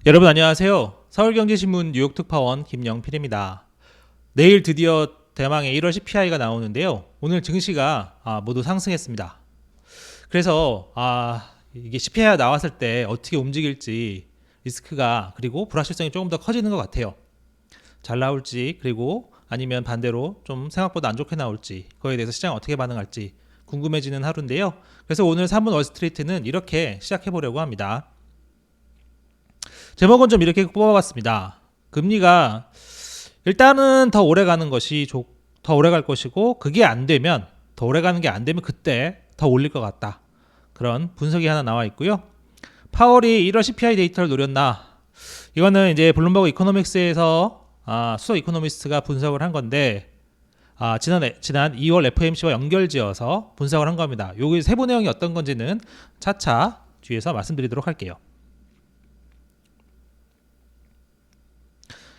여러분 안녕하세요. 서울경제신문 뉴욕 특파원 김영필입니다. 내일 드디어 대망의 1월 CPI가 나오는데요. 오늘 증시가 모두 상승했습니다. 그래서 이게 CPI가 나왔을 때 어떻게 움직일지 리스크가 그리고 불확실성이 조금 더 커지는 것 같아요. 잘 나올지 그리고 아니면 반대로 좀 생각보다 안 좋게 나올지 그거에 대해서 시장이 어떻게 반응할지 궁금해지는 하루인데요. 그래서 오늘 3분 월스트리트는 이렇게 시작해 보려고 합니다. 제목은 좀 이렇게 뽑아봤습니다. 금리가 일단은 더 오래 가는 것이 더 오래 갈 것이고 그게 안 되면 더 오래 가는 게 안 되면 그때 더 올릴 것 같다. 그런 분석이 하나 나와 있고요. 파월이 1월 CPI 데이터를 노렸나? 이거는 이제 블룸버그 이코노믹스에서 수석 이코노미스트가 분석을 한 건데 지난 2월 FOMC와 연결지어서 분석을 한 겁니다. 여기 세부 내용이 어떤 건지는 차차 뒤에서 말씀드리도록 할게요.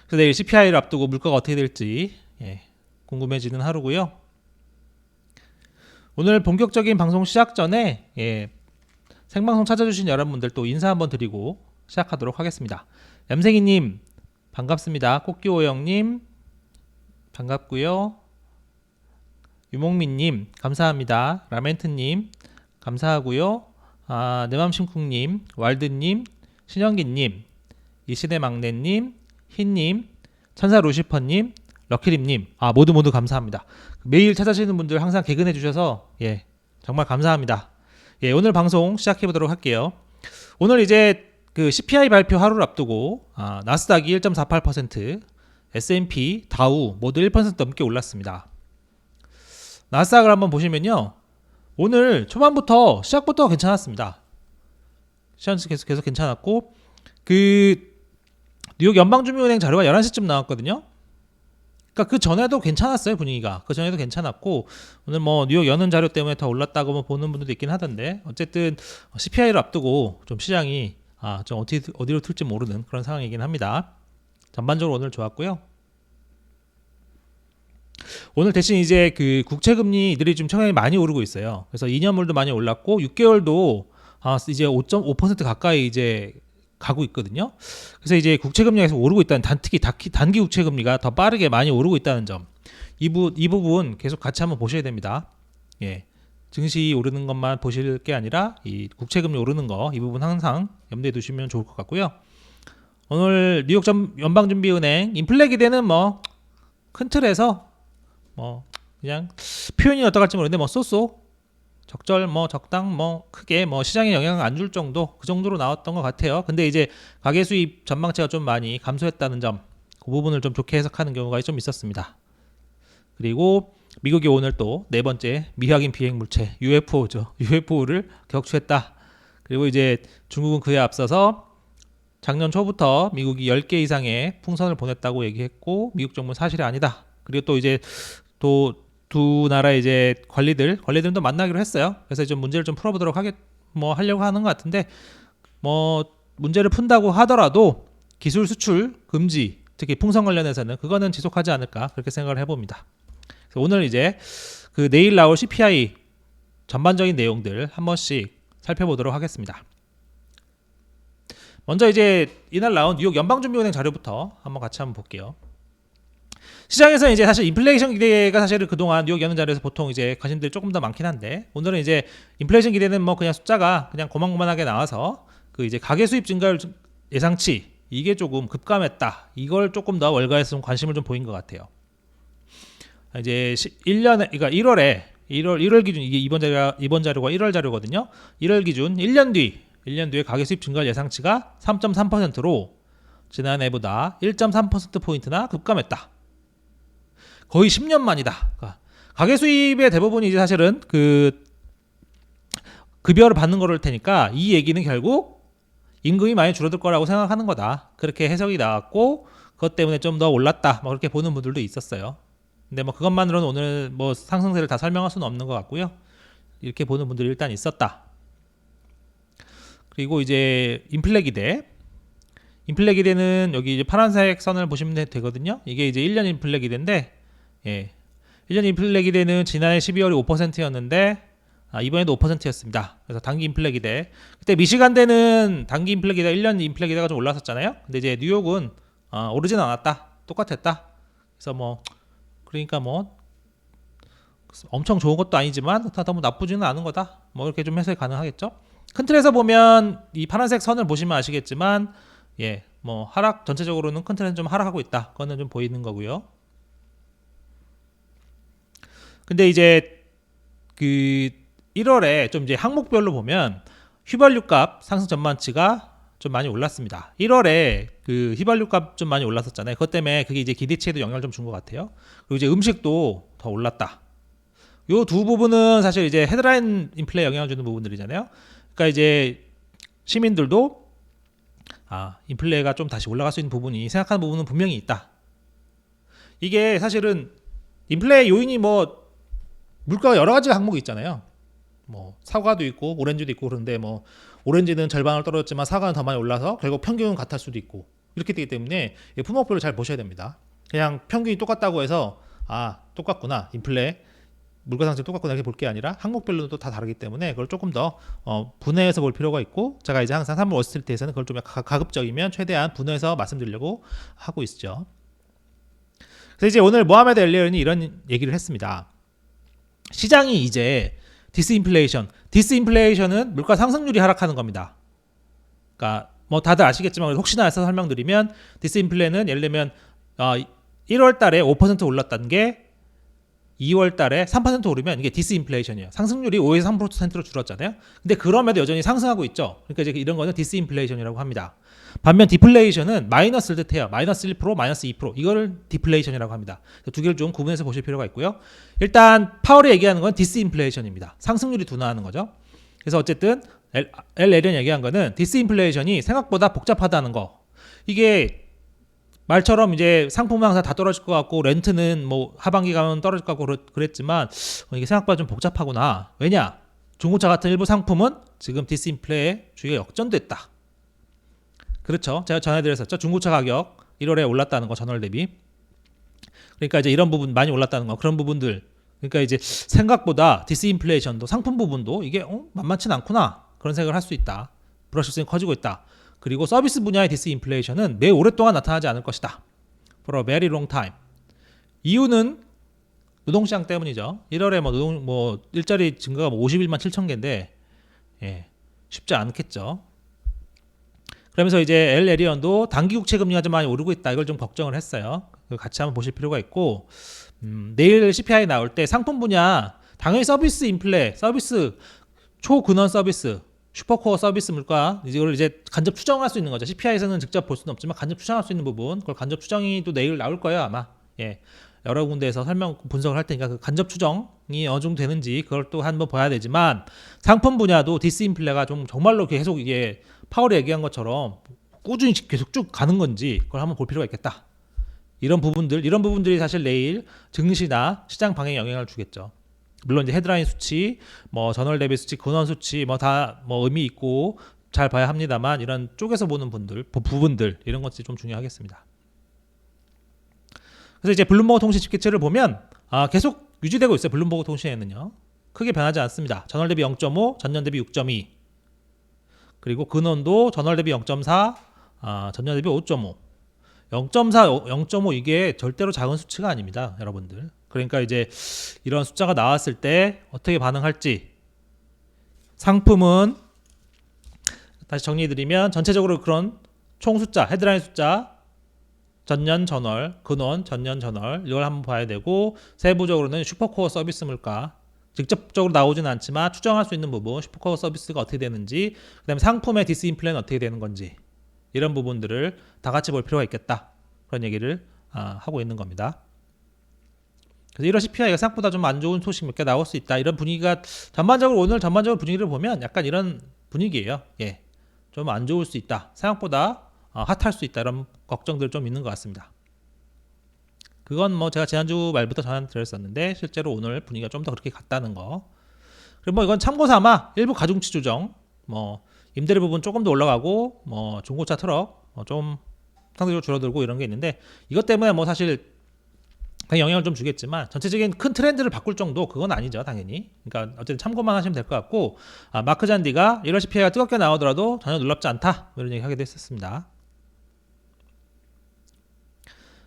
그래서 내일 CPI를 앞두고 물가가 어떻게 될지 궁금해지는 하루고요. 오늘 본격적인 방송 시작 전에 생방송 찾아주신 여러분들 또 인사 한번 드리고 시작하도록 하겠습니다. 얌생이님 반갑습니다. 꽃기호영님 반갑고요. 유목민님 감사합니다. 라멘트님 감사하고요. 내맘심쿵님 왈드님 신영기님 이시대 막내님 흰님, 천사 루시퍼님, 럭키림님 모두 감사합니다. 매일 찾아주시는 분들 항상 개근해 주셔서 정말 감사합니다. 오늘 방송 시작해 보도록 할게요. 오늘 이제 그 CPI 발표 하루를 앞두고 나스닥이 1.48%, S&P, 다우 모두 1% 넘게 올랐습니다. 나스닥을 한번 보시면요, 오늘 초반부터 시작부터 괜찮았습니다. 시장 계속 괜찮았고 뉴욕 연방준비은행 자료가 11시쯤 나왔거든요. 그러니까 그 전에도 괜찮았어요, 분위기가. 그 전에도 괜찮았고 오늘 뉴욕 여는 자료 때문에 더 올랐다고 보는 분들도 있긴 하던데 어쨌든 CPI를 앞두고 좀 시장이 좀 어디로 튈지 모르는 그런 상황이긴 합니다. 전반적으로 오늘 좋았고요. 오늘 대신 이제 그 국채금리 이들이 좀 청약이 많이 오르고 있어요. 그래서 2년물도 많이 올랐고 6개월도 이제 5.5% 가까이 이제 가고 있거든요. 그래서 이제 국채금리가 계속 오르고 있다는 특히 단기 국채금리가 더 빠르게 많이 오르고 있다는 점, 이 부분 계속 같이 한번 보셔야 됩니다. 증시 오르는 것만 보실 게 아니라 이 국채금리 오르는 거, 이 부분 항상 염두에 두시면 좋을 것 같고요. 오늘 뉴욕 연방준비은행 인플레 기대는 큰 틀에서 그냥 표현이 어떡할지 모르는데 쏘쏘 적절 적당 크게 시장에 영향을 안 줄 정도, 그 정도로 나왔던 것 같아요. 근데 이제 가계 수입 전망치가 좀 많이 감소했다는 점, 그 부분을 좀 좋게 해석하는 경우가 좀 있었습니다. 그리고 미국이 오늘 또 네 번째 미확인 비행 물체 UFO죠. UFO를 격추했다. 그리고 이제 중국은 그에 앞서서 작년 초부터 미국이 10개 이상의 풍선을 보냈다고 얘기했고 미국 정부는 사실이 아니다. 그리고 또 이제 두 나라 이제 관리들도 만나기로 했어요. 그래서 좀 문제를 좀 풀어보도록 하려고 하는 것 같은데 문제를 푼다고 하더라도 기술 수출 금지, 특히 풍선 관련해서는 그거는 지속하지 않을까 그렇게 생각을 해봅니다. 그래서 오늘 이제 그 내일 나올 CPI 전반적인 내용들 한 번씩 살펴보도록 하겠습니다. 먼저 이제 이날 나온 뉴욕 연방준비은행 자료부터 같이 한번 볼게요. 시장에서 이제 사실 인플레이션 기대가 사실은 그동안 뉴욕 여는 자리에서 보통 이제 관심들이 조금 더 많긴 한데 오늘은 이제 인플레이션 기대는 그냥 숫자가 그냥 고만고만하게 나와서 그 이제 가계 수입 증가율 예상치 이게 조금 급감했다. 이걸 조금 더 월가에서 좀 관심을 좀 보인 것 같아요. 이제 1년에 그러니까 1월 기준 이게 이번 자료가 1월 자료거든요. 1월 기준 1년 뒤에 가계 수입 증가율 예상치가 3.3%로 지난해보다 1.3% 포인트나 급감했다. 거의 10년 만이다. 가계 수입의 대부분이 이제 사실은 그 급여를 받는 거를 테니까 이 얘기는 결국 임금이 많이 줄어들 거라고 생각하는 거다. 그렇게 해석이 나왔고 그것 때문에 좀 더 올랐다. 그렇게 보는 분들도 있었어요. 근데 그것만으로는 오늘 상승세를 다 설명할 수는 없는 것 같고요. 이렇게 보는 분들이 일단 있었다. 그리고 이제 인플레 기대는 여기 이제 파란색 선을 보시면 되거든요. 이게 이제 1년 인플레 기대인데 1년 인플레 기대는 지난해 12월이 5%였는데 이번에도 5%였습니다. 그래서 단기 인플레 기대. 그때 미시간대는 단기 인플레 기대 1년 인플레 기대가 좀 올랐었잖아요. 근데 이제 뉴욕은 오르진 않았다. 똑같았다. 그래서 뭐 그러니까 뭐 엄청 좋은 것도 아니지만 너무 나쁘지는 않은 거다. 뭐 이렇게 좀 해석이 가능하겠죠. 큰 틀에서 보면 이 파란색 선을 보시면 아시겠지만 예, 뭐 하락 전체적으로는 큰 틀에는 좀 하락하고 있다. 그거는 좀 보이는 거고요. 근데 이제 그 1월에 좀 이제 항목별로 보면 휘발유값 상승 전망치가 좀 많이 올랐습니다. 1월에 그 휘발유값 좀 많이 올랐었잖아요. 그것 때문에 그게 이제 기대치에도 영향을 좀 준 것 같아요. 그리고 이제 음식도 더 올랐다. 요 두 부분은 사실 이제 헤드라인 인플레에 영향을 주는 부분들이잖아요. 그러니까 이제 시민들도 인플레가 좀 다시 올라갈 수 있는 부분이 생각하는 부분은 분명히 있다. 이게 사실은 인플레 요인이 뭐 물가가 여러 가지 항목이 있잖아요. 뭐 사과도 있고 오렌지도 있고 그런데 뭐 오렌지는 절반을 떨어졌지만 사과는 더 많이 올라서 결국 평균은 같을 수도 있고 이렇게 되기 때문에 품목별로 잘 보셔야 됩니다. 그냥 평균이 똑같다고 해서 똑같구나 인플레 물가 상승 똑같구나 이렇게 볼 게 아니라 항목별로도 다 다르기 때문에 그걸 조금 더 분해해서 볼 필요가 있고 제가 이제 항상 3월 월스트리트에서는 그걸 좀 가급적이면 최대한 분해해서 말씀드리려고 하고 있죠. 그래서 이제 오늘 모하메드 엘리언이 이런 얘기를 했습니다. 시장이 이제 디스인플레이션은 물가 상승률이 하락하는 겁니다. 그러니까 뭐 다들 아시겠지만 혹시나 해서 설명드리면 디스인플레는 예를 들면 1월 달에 5% 올랐다는 게 2월 달에 3% 오르면 이게 디스인플레이션이에요. 상승률이 5에서 3%로 줄었잖아요. 근데 그럼에도 여전히 상승하고 있죠. 그러니까 이제 이런 거는 디스인플레이션이라고 합니다. 반면 디플레이션은 마이너스를 뜻해요. 마이너스 1%, 마이너스 2%. 이거를 디플레이션이라고 합니다. 두 개를 좀 구분해서 보실 필요가 있고요. 일단 파월이 얘기하는 건 디스인플레이션입니다. 상승률이 둔화하는 거죠. 그래서 어쨌든 엘 에리언이 얘기한 거는 디스인플레이션이 생각보다 복잡하다는 거. 이게 말처럼 이제 상품은 항상 다 떨어질 것 같고 렌트는 뭐 하반기 가면 떨어질 것 같고 그랬지만 이게 생각보다 좀 복잡하구나. 왜냐? 중고차 같은 일부 상품은 지금 디스인플레의 주의가 역전됐다. 그렇죠. 제가 전해드렸었죠. 중고차 가격 1월에 올랐다는 거 전월 대비. 그러니까 이제 이런 부분 많이 올랐다는 거 그런 부분들. 그러니까 이제 생각보다 디스인플레이션도 상품 부분도 이게 만만치는 않구나. 그런 생각을 할 수 있다. 불확실성이 커지고 있다. 그리고 서비스 분야의 디스인플레이션은 매우 오랫동안 나타나지 않을 것이다. For a very long time. 이유는 노동시장 때문이죠. 1월에 뭐 일자리 증가가 51만 7천 개인데 쉽지 않겠죠. 그러면서 이제 엘 에리언도 단기 국채 금리가 좀 많이 오르고 있다. 이걸 좀 걱정을 했어요. 같이 한번 보실 필요가 있고 내일 CPI 나올 때 상품 분야 당연히 서비스 초근원 서비스 슈퍼코어 서비스 물가 이걸 이제 간접 추정할 수 있는 거죠. CPI에서는 직접 볼 수는 없지만 간접 추정할 수 있는 부분 그걸 간접 추정이 또 내일 나올 거예요 아마. 여러 군데에서 설명 분석을 할 테니까 그 간접 추정이 어느 정도 되는지 그걸 또 한번 봐야 되지만 상품 분야도 디스인플레가 좀 정말로 계속 이게 파월이 얘기한 것처럼 꾸준히 계속 쭉 가는 건지 그걸 한번 볼 필요가 있겠다. 이런 부분들이 사실 내일 증시나 시장 방향에 영향을 주겠죠. 물론 이제 헤드라인 수치, 뭐 전월 대비 수치, 근원 수치 뭐 다 뭐 의미 있고 잘 봐야 합니다만 이런 쪽에서 보는 부분들 이런 것들이 좀 중요하겠습니다. 그래서 이제 블룸버그 통신 집계치를 보면 계속 유지되고 있어요. 블룸버그 통신에는요. 크게 변하지 않습니다. 전월 대비 0.5, 전년 대비 6.2. 그리고 근원도 전월 대비 0.4, 전년 대비 5.5. 0.4, 0.5 이게 절대로 작은 수치가 아닙니다, 여러분들. 그러니까 이제 이런 숫자가 나왔을 때 어떻게 반응할지 상품은 다시 정리해드리면 전체적으로 그런 총 숫자, 헤드라인 숫자 전년 전월, 근원, 전년 전월 이걸 한번 봐야 되고 세부적으로는 슈퍼코어 서비스 물가 직접적으로 나오지는 않지만 추정할 수 있는 부분 슈퍼코어 서비스가 어떻게 되는지 그 다음에 상품의 디스인플레는 어떻게 되는 건지 이런 부분들을 다 같이 볼 필요가 있겠다 그런 얘기를 하고 있는 겁니다. 그래서 1월 CPI가 생각보다 좀 안 좋은 소식 몇 개 나올 수 있다. 이런 분위기가 오늘 전반적으로 분위기를 보면 약간 이런 분위기예요. 좀 안 좋을 수 있다. 생각보다 핫할 수 있다. 이런 걱정들 좀 있는 것 같습니다. 그건 뭐 제가 지난주 말부터 전해드렸었는데 실제로 오늘 분위기가 좀 더 그렇게 갔다는 거. 그리고 뭐 이건 참고 삼아 일부 가중치 조정, 뭐 임대료 부분 조금 더 올라가고, 뭐 중고차 트럭 좀 상대적으로 줄어들고 이런 게 있는데 이것 때문에 뭐 사실 영향을 좀 주겠지만 전체적인 큰 트렌드를 바꿀 정도 그건 아니죠, 당연히. 그러니까 어쨌든 참고만 하시면 될 것 같고, 마크 잔디가 1월 CPI가 뜨겁게 나오더라도 전혀 놀랍지 않다, 이런 얘기 하기도 했었습니다.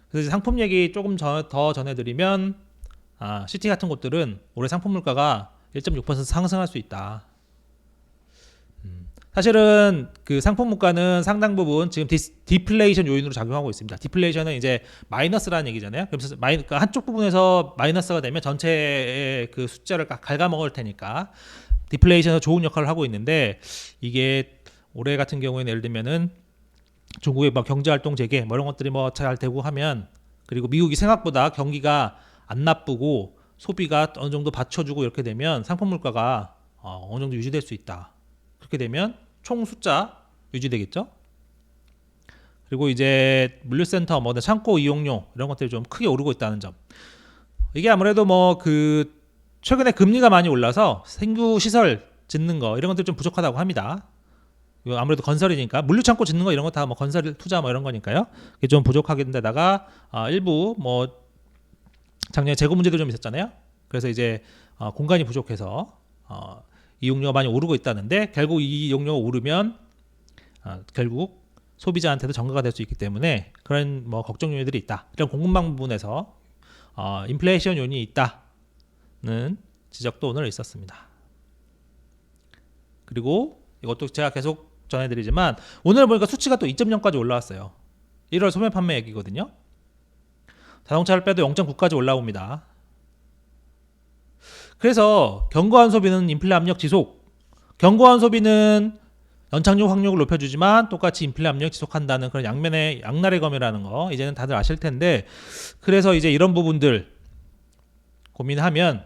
그래서 이제 상품 얘기 조금 더 전해드리면, CT 같은 곳들은 올해 상품 물가가 1.6% 상승할 수 있다. 사실은 그 상품 물가는 상당 부분 지금 디플레이션 요인으로 작용하고 있습니다. 디플레이션은 이제 마이너스라는 얘기잖아요. 그래서 그러니까 한쪽 부분에서 마이너스가 되면 전체의 그 숫자를 갉아먹을 테니까 디플레이션에서 좋은 역할을 하고 있는데, 이게 올해 같은 경우에는 예를 들면은 중국의 뭐 경제활동 재개 뭐 이런 것들이 뭐 잘 되고 하면, 그리고 미국이 생각보다 경기가 안 나쁘고 소비가 어느 정도 받쳐주고 이렇게 되면 상품 물가가 어느 정도 유지될 수 있다. 그렇게 되면 총 숫자 유지되겠죠. 그리고 이제 물류센터, 뭐 창고 이용료 이런 것들이 좀 크게 오르고 있다는 점. 이게 아무래도 뭐 그 최근에 금리가 많이 올라서 생규 시설 짓는 거 이런 것들이 좀 부족하다고 합니다. 아무래도 건설이니까 물류 창고 짓는 거 이런 거 다 뭐 건설 투자 뭐 이런 거니까요. 이게 좀 부족하겠는데다가 일부 뭐 작년에 재고 문제도 좀 있었잖아요. 그래서 이제 공간이 부족해서 이용료가 많이 오르고 있다는데, 결국 이 이용료가 오르면 결국 소비자한테도 전가가 될 수 있기 때문에 그런 뭐 걱정 요인들이 있다. 이런 공급망 부분에서 인플레이션 요인이 있다는 지적도 오늘 있었습니다. 그리고 이것도 제가 계속 전해드리지만 오늘 보니까 수치가 또 2.0까지 올라왔어요. 1월 소매 판매 얘기거든요. 자동차를 빼도 0.9까지 올라옵니다. 그래서 견고한 소비는 인플레 압력 지속, 견고한 소비는 연착륙 확률을 높여주지만 똑같이 인플레 압력 지속한다는 그런 양면의 양날의 검이라는 거 이제는 다들 아실 텐데, 그래서 이제 이런 부분들 고민하면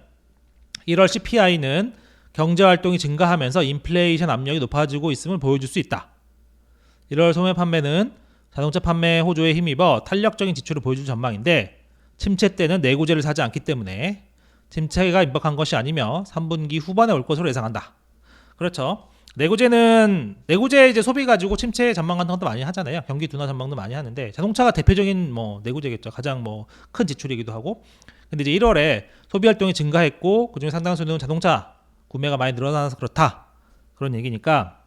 1월 CPI는 경제활동이 증가하면서 인플레이션 압력이 높아지고 있음을 보여줄 수 있다. 1월 소매 판매는 자동차 판매 호조에 힘입어 탄력적인 지출을 보여줄 전망인데, 침체 때는 내구재를 사지 않기 때문에 침체가 임박한 것이 아니며 3분기 후반에 올 것으로 예상한다. 그렇죠. 내구재 이제 소비 가지고 침체 전망 같은 것도 많이 하잖아요. 경기 둔화 전망도 많이 하는데, 자동차가 대표적인 뭐 내구재겠죠. 가장 뭐 큰 지출이기도 하고. 근데 이제 1월에 소비 활동이 증가했고 그중에 상당수는 자동차 구매가 많이 늘어나서 그렇다. 그런 얘기니까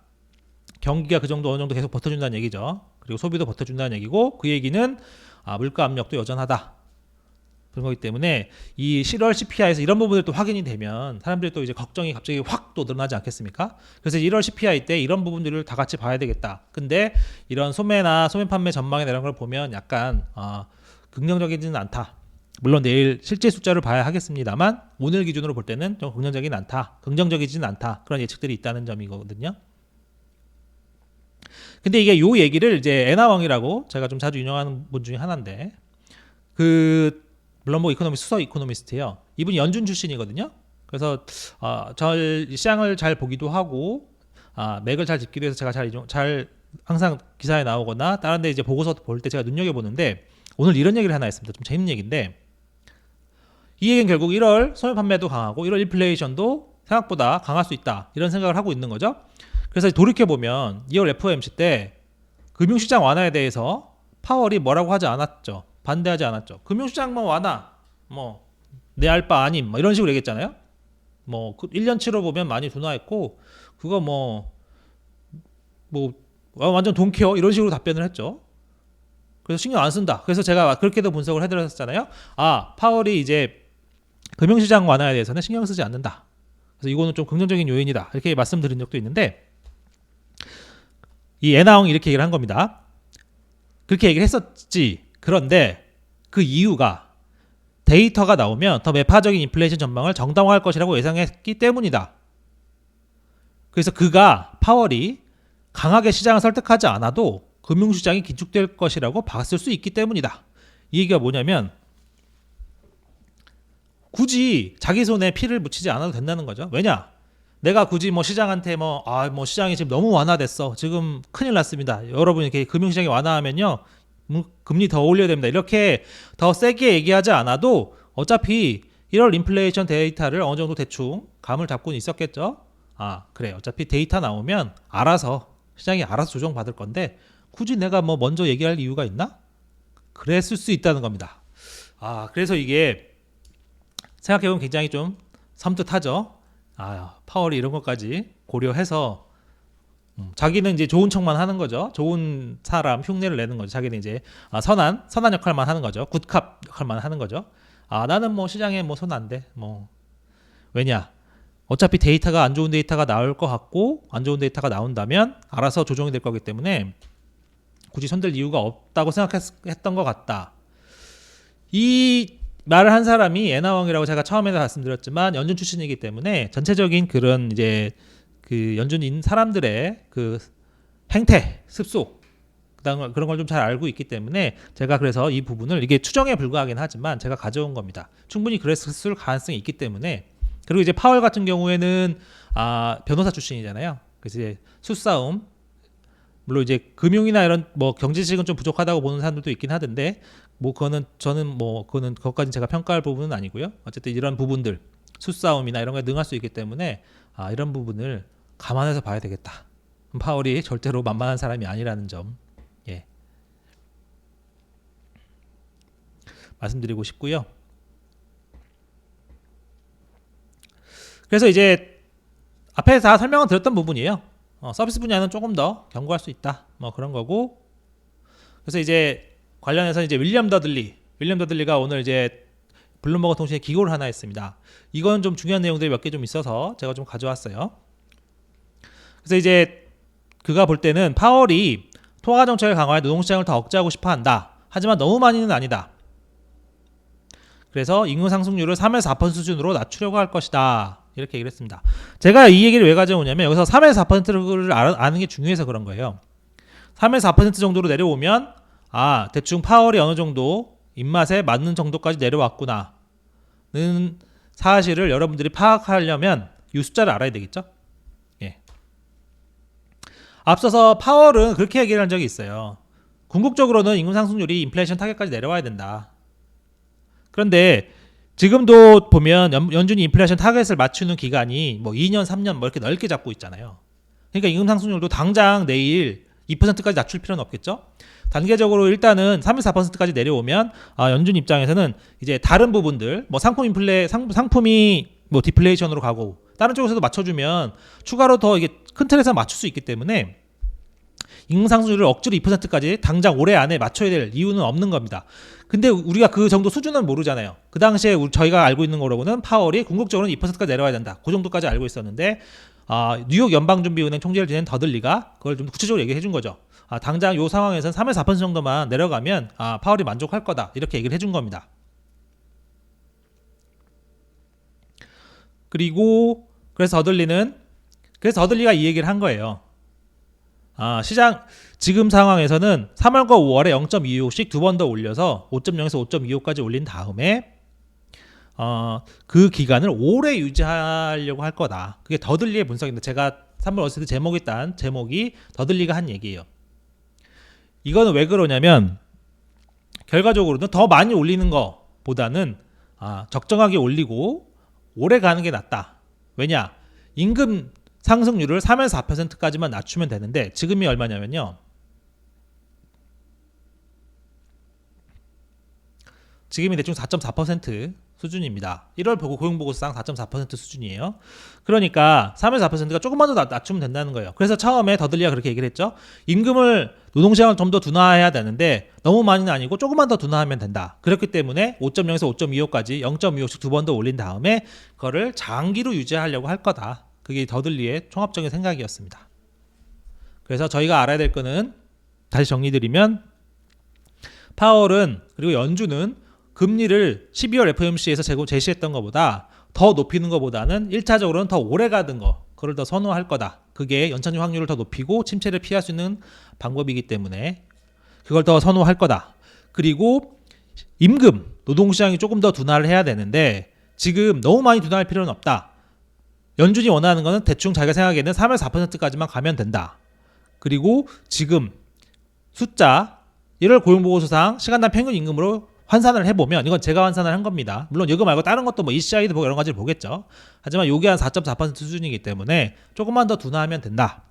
경기가 그 정도 어느 정도 계속 버텨준다는 얘기죠. 그리고 소비도 버텨준다는 얘기고, 그 얘기는 물가 압력도 여전하다. 그런 거기 때문에 이 7월 CPI에서 이런 부분들이 또 확인이 되면 사람들이 또 이제 걱정이 갑자기 확 또 늘어나지 않겠습니까? 그래서 1월 CPI 때 이런 부분들을 다 같이 봐야 되겠다. 근데 이런 소매 판매 전망이나 이런 걸 보면 약간 긍정적이지는 않다. 물론 내일 실제 숫자를 봐야 하겠습니다만 오늘 기준으로 볼 때는 좀 긍정적이지는 않다. 그런 예측들이 있다는 점이거든요. 근데 이게 요 얘기를 이제 애나왕이라고 제가 좀 자주 인용하는 분 중에 하나인데, 그 블럼버그 이코노미 수석 이코노미스트예요. 이분이 연준 출신이거든요. 그래서 시장을 잘 보기도 하고 맥을 잘 짚기도 해서 제가 잘 항상 기사에 나오거나 다른 데 이제 보고서 볼 때 제가 눈여겨보는데, 오늘 이런 얘기를 하나 했습니다. 좀 재밌는 얘기인데, 이 얘기는 결국 1월 소매 판매도 강하고 1월 인플레이션도 생각보다 강할 수 있다, 이런 생각을 하고 있는 거죠. 그래서 돌이켜보면 2월 FOMC 때 금융시장 완화에 대해서 파월이 뭐라고 하지 않았죠. 반대하지 않았죠. 금융시장만 완화, 뭐 내 알 바 아님, 뭐 이런 식으로 얘기했잖아요. 뭐 1년치로 보면 많이 둔화했고 그거 뭐 완전 돈케어 이런 식으로 답변을 했죠. 그래서 신경 안 쓴다. 그래서 제가 그렇게도 분석을 해드렸잖아요. 파월이 이제 금융시장 완화에 대해서는 신경 쓰지 않는다. 그래서 이거는 좀 긍정적인 요인이다, 이렇게 말씀드린 적도 있는데, 이 애나옹이 이렇게 얘기를 한 겁니다. 그렇게 얘기를 했었지. 그런데 그 이유가 데이터가 나오면 더 매파적인 인플레이션 전망을 정당화할 것이라고 예상했기 때문이다. 그래서 파월이 강하게 시장을 설득하지 않아도 금융시장이 긴축될 것이라고 봤을 수 있기 때문이다. 이 얘기가 뭐냐면 굳이 자기 손에 피를 묻히지 않아도 된다는 거죠. 왜냐? 내가 굳이 뭐 시장한테 시장이 지금 너무 완화됐어, 지금 큰일 났습니다, 여러분 이렇게 금융시장이 완화하면요 금리 더 올려야 됩니다, 이렇게 더 세게 얘기하지 않아도 어차피 1월 인플레이션 데이터를 어느 정도 대충 감을 잡고는 있었겠죠. 그래, 어차피 데이터 나오면 시장이 알아서 조정받을 건데 굳이 내가 뭐 먼저 얘기할 이유가 있나? 그랬을 수 있다는 겁니다. 그래서 이게 생각해보면 굉장히 좀 섬뜩하죠. 파월이 이런 것까지 고려해서 자기는 이제 좋은 척만 하는 거죠. 좋은 사람 흉내를 내는 거죠. 자기는 이제 선한 역할만 하는 거죠. 굿캅 역할만 하는 거죠. 나는 뭐 시장에 뭐 손 안 대. 뭐 왜냐? 어차피 데이터가 안 좋은 데이터가 나올 것 같고 안 좋은 데이터가 나온다면 알아서 조정이 될 거기 때문에 굳이 손댈 이유가 없다고 생각했던 것 같다. 이 말을 한 사람이 애나왕이라고 제가 처음에도 말씀드렸지만 연준 출신이기 때문에 전체적인 그런 이제 그 연준인 사람들의 그 행태, 습속 그런 걸 좀 잘 알고 있기 때문에 제가 그래서 이 부분을 이게 추정에 불과하긴 하지만 제가 가져온 겁니다. 충분히 그랬을 가능성이 있기 때문에. 그리고 이제 파월 같은 경우에는 변호사 출신이잖아요. 그래서 이제 수싸움, 물론 이제 금융이나 이런 뭐 경제식은 좀 부족하다고 보는 사람들도 있긴 하던데 뭐 그거는 그것까지 제가 평가할 부분은 아니고요. 어쨌든 이런 부분들 수싸움이나 이런 거에 능할 수 있기 때문에 이런 부분을 감안해서 봐야 되겠다. 파월이 절대로 만만한 사람이 아니라는 점 말씀드리고 싶고요. 그래서 이제 앞에 다 설명을 드렸던 부분이에요. 서비스 분야는 조금 더 견고할 수 있다. 뭐 그런 거고. 그래서 이제 관련해서 이제 윌리엄 더들리가 오늘 이제 블룸버그 통신에 기고를 하나 했습니다. 이건 좀 중요한 내용들이 몇 개 좀 있어서 제가 좀 가져왔어요. 그래서 이제 그가 볼 때는 파월이 통화 정책을 강화해 노동시장을 더 억제하고 싶어 한다. 하지만 너무 많이는 아니다. 그래서 임금 상승률을 3에서 4% 수준으로 낮추려고 할 것이다. 이렇게 얘기를 했습니다. 제가 이 얘기를 왜 가져오냐면 여기서 3에서 4%를 아는 게 중요해서 그런 거예요. 3에서 4% 정도로 내려오면 대충 파월이 어느 정도 입맛에 맞는 정도까지 내려왔구나는 사실을 여러분들이 파악하려면 이 숫자를 알아야 되겠죠. 앞서서 파월은 그렇게 얘기를 한 적이 있어요. 궁극적으로는 임금 상승률이 인플레이션 타겟까지 내려와야 된다. 그런데 지금도 보면 연준이 인플레이션 타겟을 맞추는 기간이 뭐 2년, 3년 뭐 이렇게 넓게 잡고 있잖아요. 그러니까 임금 상승률도 당장 내일 2%까지 낮출 필요는 없겠죠. 단계적으로 일단은 3에서 4%까지 내려오면 연준 입장에서는 이제 다른 부분들 뭐 상품이 뭐 디플레이션으로 가고 다른 쪽에서도 맞춰주면 추가로 더 이게 큰 틀에서 맞출 수 있기 때문에 임금 상승률을 억지로 2%까지 당장 올해 안에 맞춰야 될 이유는 없는 겁니다. 근데 우리가 그 정도 수준은 모르잖아요. 그 당시에 저희가 알고 있는 거로는 파월이 궁극적으로는 2%까지 내려와야 된다. 그 정도까지 알고 있었는데 뉴욕 연방준비은행 총재를 지낸 더들리가 그걸 좀 구체적으로 얘기해 준 거죠. 당장 이 상황에서는 3에서 4% 정도만 내려가면 파월이 만족할 거다. 이렇게 얘기를 해준 겁니다. 그리고 그래서 더들리가 이 얘기를 한 거예요. 시장 지금 상황에서는 3월과 5월에 0.25씩 두 번 더 올려서 5.0에서 5.25까지 올린 다음에 그 기간을 오래 유지하려고 할 거다. 그게 더들리의 분석인데 제가 3월 어쨌든 제목이 더들리가 한 얘기예요. 이거는 왜 그러냐면 결과적으로는 더 많이 올리는 것보다는 적정하게 올리고 오래 가는 게 낫다. 왜냐? 임금 상승률을 3에서 4%까지만 낮추면 되는데 지금이 얼마냐면요. 지금이 대충 4.4% 수준입니다. 1월 고용보고서상 4.4% 수준이에요. 그러니까 3에서 4%가 조금만 더 낮추면 된다는 거예요. 그래서 처음에 더들리가 그렇게 얘기를 했죠. 임금을 노동시장을 좀 더 둔화해야 되는데 너무 많이는 아니고 조금만 더 둔화하면 된다. 그렇기 때문에 5.0에서 5.25까지 0.25씩 두 번 더 올린 다음에 그거를 장기로 유지하려고 할 거다. 그게 더들리의 종합적인 생각이었습니다. 그래서 저희가 알아야 될 거는 다시 정리드리면 파월은 그리고 연준은 금리를 12월 FOMC에서 제시했던 것보다 더 높이는 것보다는 1차적으로는 더 오래 가던 그걸 더 선호할 거다. 그게 연착륙 확률을 더 높이고 침체를 피할 수 있는 방법이기 때문에 그걸 더 선호할 거다. 그리고 임금, 노동시장이 조금 더 둔화를 해야 되는데 지금 너무 많이 둔화할 필요는 없다. 연준이 원하는 거는 대충 자기가 생각하기에는 3에서 4%까지만 가면 된다. 그리고 지금 숫자 1월 고용보고서상 시간당 평균 임금으로 환산을 해보면 이건 제가 환산을 한 겁니다. 물론 이거 말고 다른 것도 뭐 ECI도 보고 여러 가지를 보겠죠. 하지만 이게 한 4.4% 수준이기 때문에 조금만 더 둔화하면 된다.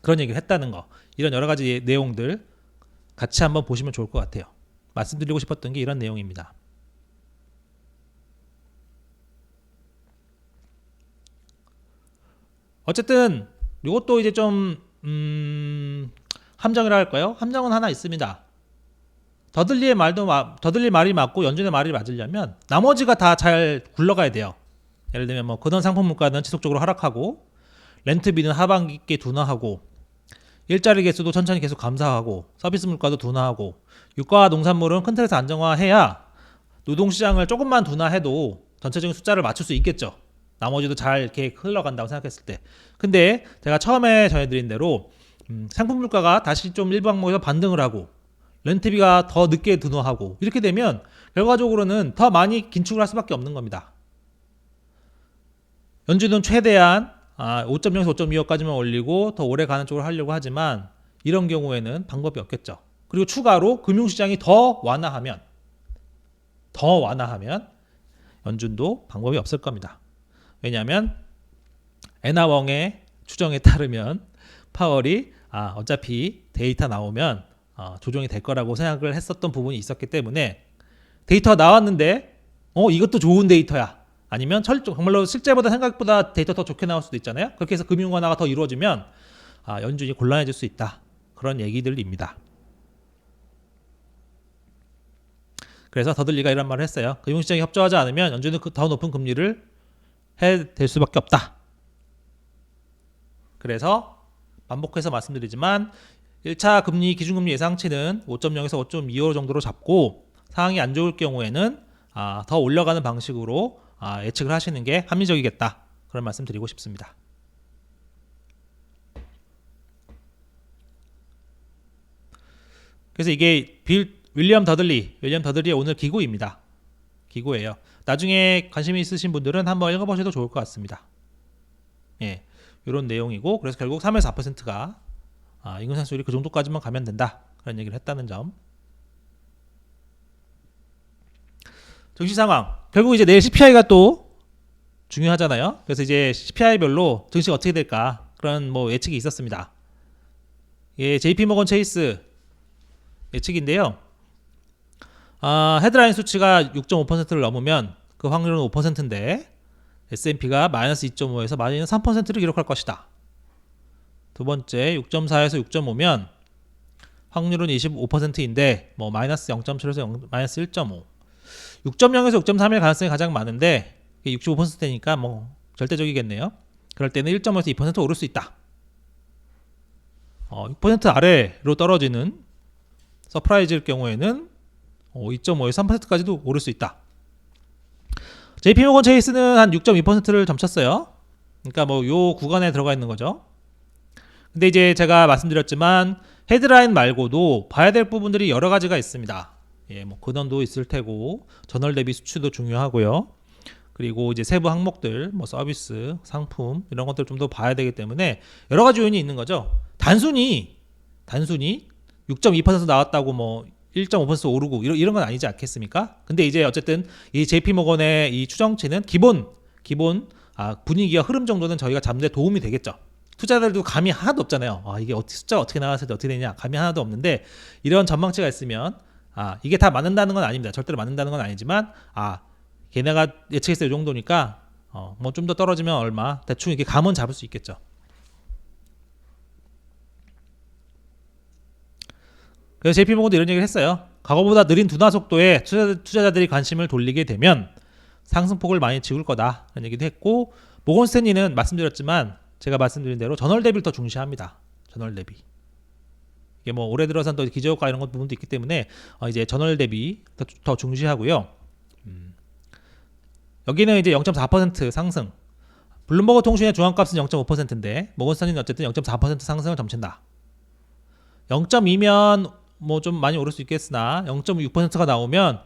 그런 얘기를 했다는 거. 이런 여러 가지 내용들 같이 한번 보시면 좋을 것 같아요. 말씀드리고 싶었던 게 이런 내용입니다. 어쨌든 이것도 이제 좀 함정이라 할까요? 함정은 하나 있습니다. 더들리의 말이 맞고 연준의 말이 맞으려면 나머지가 다 잘 굴러가야 돼요. 예를 들면 뭐 근원 상품 물가는 지속적으로 하락하고 렌트비는 하반기께 둔화하고 일자리 개수도 천천히 계속 감소하고 서비스 물가도 둔화하고 유가와 농산물은 큰 틀에서 안정화해야 노동시장을 조금만 둔화해도 전체적인 숫자를 맞출 수 있겠죠. 나머지도 잘 이렇게 흘러간다고 생각했을 때. 근데 제가 처음에 전해드린 대로 상품 물가가 다시 좀 일부 항목에서 반등을 하고 렌트비가 더 늦게 둔화하고 이렇게 되면 결과적으로는 더 많이 긴축을 할 수밖에 없는 겁니다. 연준은 최대한 5.0에서 5.25까지만 올리고 더 오래 가는 쪽으로 하려고 하지만 이런 경우에는 방법이 없겠죠. 그리고 추가로 금융시장이 더 완화하면 연준도 방법이 없을 겁니다. 왜냐하면 애나웡의 추정에 따르면 파월이 어차피 데이터 나오면 조정이 될 거라고 생각을 했었던 부분이 있었기 때문에 데이터가 나왔는데 이것도 좋은 데이터야. 아니면 정말로 실제보다 생각보다 데이터 더 좋게 나올 수도 있잖아요. 그렇게 해서 금융 완화가 더 이루어지면 연준이 곤란해질 수 있다. 그런 얘기들입니다. 그래서 더들리가 이런 말을 했어요. 금융시장이 협조하지 않으면 연준은 더 높은 금리를 해야 될 수밖에 없다. 그래서 반복해서 말씀드리지만 1차 금리 기준금리 예상치는 5.0에서 5.25 정도로 잡고 상황이 안 좋을 경우에는 더 올려가는 방식으로 예측을 하시는 게 합리적이겠다. 그런 말씀 드리고 싶습니다. 그래서 이게 윌리엄 더들리의 오늘 기고입니다. 기고예요. 나중에 관심이 있으신 분들은 한번 읽어보셔도 좋을 것 같습니다. 예, 이런 내용이고 그래서 결국 3에서 4%가 인구 상승률이 그 정도까지만 가면 된다. 그런 얘기를 했다는 점. 증시 상황. 결국 이제 내일 CPI가 또 중요하잖아요. 그래서 이제 CPI별로 증시가 어떻게 될까 그런 뭐 예측이 있었습니다. 예, JP모건 체이스 예측인데요. 헤드라인 수치가 6.5%를 넘으면 그 확률은 5%인데 S&P가 마이너스 2.5에서 마이너스 3%를 기록할 것이다. 두 번째 6.4에서 6.5면 확률은 25%인데 뭐 마이너스 0.7에서 마이너스 1.5. 6.0에서 6.3일 가능성이 가장 많은데 65%대니까 뭐 절대적이겠네요. 그럴 때는 1.5에서 2% 오를 수 있다. 6% 아래로 떨어지는 서프라이즈일 경우에는 2.5에서 3%까지도 오를 수 있다. JP모건 체이스는 한 6.2%를 점쳤어요. 그러니까 뭐 요 구간에 들어가 있는 거죠. 근데 이제 제가 말씀드렸지만 헤드라인 말고도 봐야 될 부분들이 여러 가지가 있습니다. 예, 뭐 근원도 있을 테고 전월 대비 수치도 중요하고요. 그리고 이제 세부 항목들, 뭐 서비스, 상품 이런 것들 좀 더 봐야 되기 때문에 여러 가지 요인이 있는 거죠. 단순히 6.2% 나왔다고 뭐 1.5% 오르고 이런 건 아니지 않겠습니까? 근데 이제 어쨌든 이 JP모건의 이 추정치는 기본 분위기와 흐름 정도는 저희가 잡는 데 도움이 되겠죠. 투자자들도 감이 하나도 없잖아요. 이게 숫자가 어떻게 나왔을 때 어떻게 되냐 감이 하나도 없는데 이런 전망치가 있으면 이게 다 맞는다는 건 아닙니다. 절대로 맞는다는 건 아니지만 걔네가 예측했을 때 이 정도니까 뭐 좀 더 떨어지면 얼마 대충 이렇게 감은 잡을 수 있겠죠. 그래서 JP모건도 이런 얘기를 했어요. 과거보다 느린 둔화 속도에 투자자들이 관심을 돌리게 되면 상승폭을 많이 지울 거다 라는 얘기도 했고 모건 스탠리는 말씀드렸지만 제가 말씀드린 대로 전월 대비를 더 중시합니다. 전월 대비. 이게 뭐 올해 들어서는 또 기저효과 이런 것 부분도 있기 때문에 이제 전월 대비 더 중시하고요. 여기는 이제 0.4% 상승. 블룸버그 통신의 중앙값은 0.5%인데 모건 스탠리는 어쨌든 0.4% 상승을 점친다. 0.2면 뭐 좀 많이 오를 수 있겠으나 0.6%가 나오면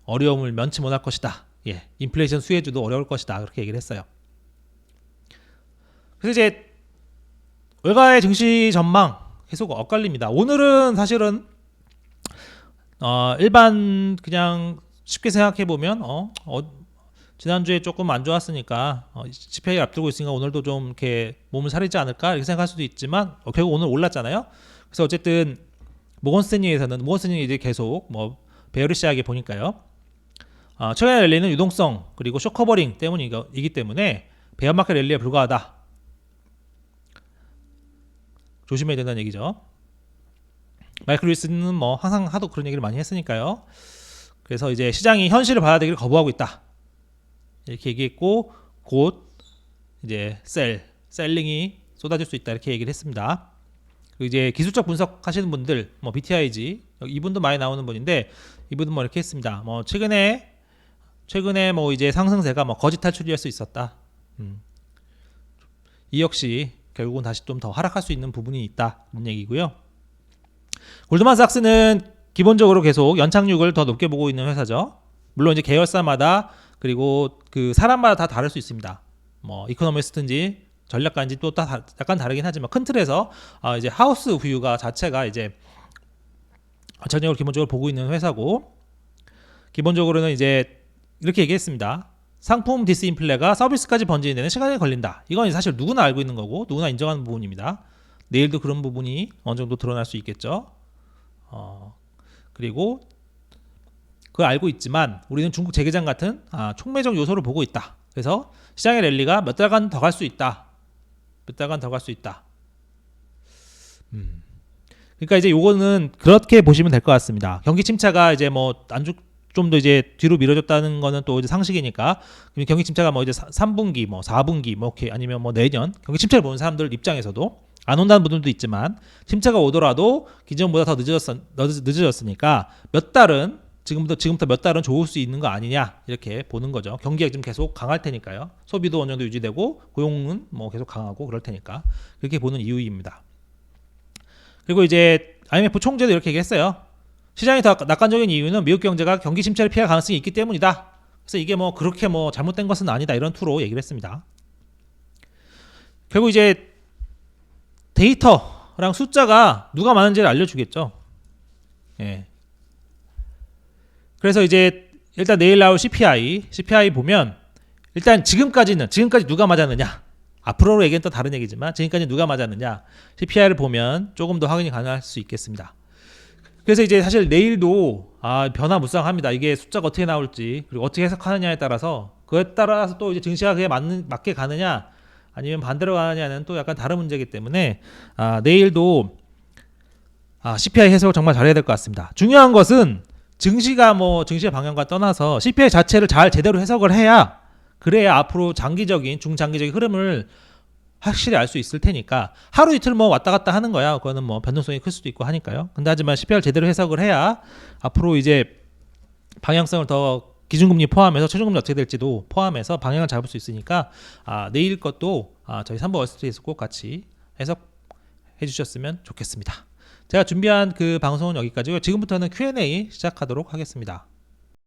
어려움을 면치 못할 것이다. 예, 인플레이션 수혜주도 어려울 것이다. 그렇게 얘기를 했어요. 그래서 이제 월가의 증시 전망 계속 엇갈립니다. 오늘은 사실은 일반 그냥 쉽게 생각해 보면 지난주에 조금 안 좋았으니까 CPI 앞두고 있으니까 오늘도 좀 이렇게 몸을 사리지 않을까 이렇게 생각할 수도 있지만 결국 오늘 올랐잖아요. 그래서 어쨌든 모건 스탠리에서는 이제 계속 뭐 베어리시하게 보니까요. 최근의 랠리는 유동성 그리고 쇼 커버링 때문이기 때문에 베어마켓 랠리에 불과하다. 조심해야 된다는 얘기죠. 마이클 리스는 뭐 항상 하도 그런 얘기를 많이 했으니까요. 그래서 이제 시장이 현실을 받아들이기를 거부하고 있다. 이렇게 얘기했고 곧 이제 셀링이 쏟아질 수 있다 이렇게 얘기를 했습니다. 그리고 이제 기술적 분석하시는 분들 뭐 BTIG 이분도 많이 나오는 분인데 이분은 뭐 이렇게 했습니다. 뭐 최근에 뭐 이제 상승세가 뭐 거짓 탈출이할 수 있었다. 이 역시 결국은 다시 좀 더 하락할 수 있는 부분이 있다 이런 얘기고요. 골드만삭스는 기본적으로 계속 연착륙을 더 높게 보고 있는 회사죠. 물론 이제 계열사마다 그리고 그 사람마다 다 다를 수 있습니다. 뭐 이코노미스트인지 전략가인지 또 약간 다르긴 하지만 큰 틀에서 이제 하우스 뷰가 자체가 이제 전략을 기본적으로 보고 있는 회사고, 기본적으로는 이제 이렇게 얘기했습니다. 상품 디스인플레가 서비스까지 번지는 데는 시간이 걸린다. 이건 사실 누구나 알고 있는 거고 누구나 인정하는 부분입니다. 내일도 그런 부분이 어느 정도 드러날 수 있겠죠. 그리고 그걸 알고 있지만 우리는 중국 재개장 같은 촉매적 요소를 보고 있다. 그래서 시장의 랠리가 몇 달간 더 갈 수 있다. 그러니까 이제 요거는 그렇게 보시면 될 것 같습니다. 경기 침체가 이제 뭐 좀 더 이제 뒤로 미뤄졌다는 거는 또 이제 상식이니까, 경기 침체가 뭐 이제 3분기 뭐 4분기 뭐 이렇게 아니면 뭐 내년 경기 침체를 보는 사람들 입장에서도 안 온다는 분들도 있지만, 침체가 오더라도 기존보다 더 늦어졌으니까 몇 달은 지금부터 몇 달은 좋을 수 있는 거 아니냐 이렇게 보는 거죠. 경기가 지금 계속 강할 테니까요. 소비도 어느 정도 유지되고 고용은 뭐 계속 강하고 그럴 테니까 그렇게 보는 이유입니다. 그리고 이제 IMF 총재도 이렇게 얘기했어요. 시장이 더 낙관적인 이유는 미국 경제가 경기 침체를 피할 가능성이 있기 때문이다. 그래서 이게 뭐 그렇게 뭐 잘못된 것은 아니다 이런 투로 얘기를 했습니다. 결국 이제 데이터랑 숫자가 누가 많은지를 알려주겠죠. 예. 그래서 이제 일단 내일 나올 CPI 보면 일단 지금까지 누가 맞았느냐, 앞으로 얘기는 또 다른 얘기지만 지금까지 누가 맞았느냐 CPI를 보면 조금 더 확인이 가능할 수 있겠습니다. 그래서 이제 사실 내일도 변화무쌍합니다. 이게 숫자가 어떻게 나올지 그리고 어떻게 해석하느냐에 따라서, 그에 따라서 또 이제 증시가 그에 맞게 가느냐 아니면 반대로 가느냐는 또 약간 다른 문제이기 때문에 내일도 CPI 해석을 정말 잘해야 될 것 같습니다. 중요한 것은 증시의 방향과 떠나서 CPI 자체를 제대로 해석을 해야, 그래야 앞으로 중장기적인 흐름을 확실히 알 수 있을 테니까, 하루 이틀 뭐 왔다 갔다 하는 거야. 그거는 뭐 변동성이 클 수도 있고 하니까요. 근데 하지만 CPI를 제대로 해석을 해야 앞으로 이제 방향성을 더, 기준금리 포함해서 최종금리 어떻게 될지도 포함해서 방향을 잡을 수 있으니까 내일 것도 저희 3번 월스트리트에서 꼭 같이 해석해 주셨으면 좋겠습니다. 제가 준비한 그 방송은 여기까지고요. 지금부터는 Q&A 시작하도록 하겠습니다.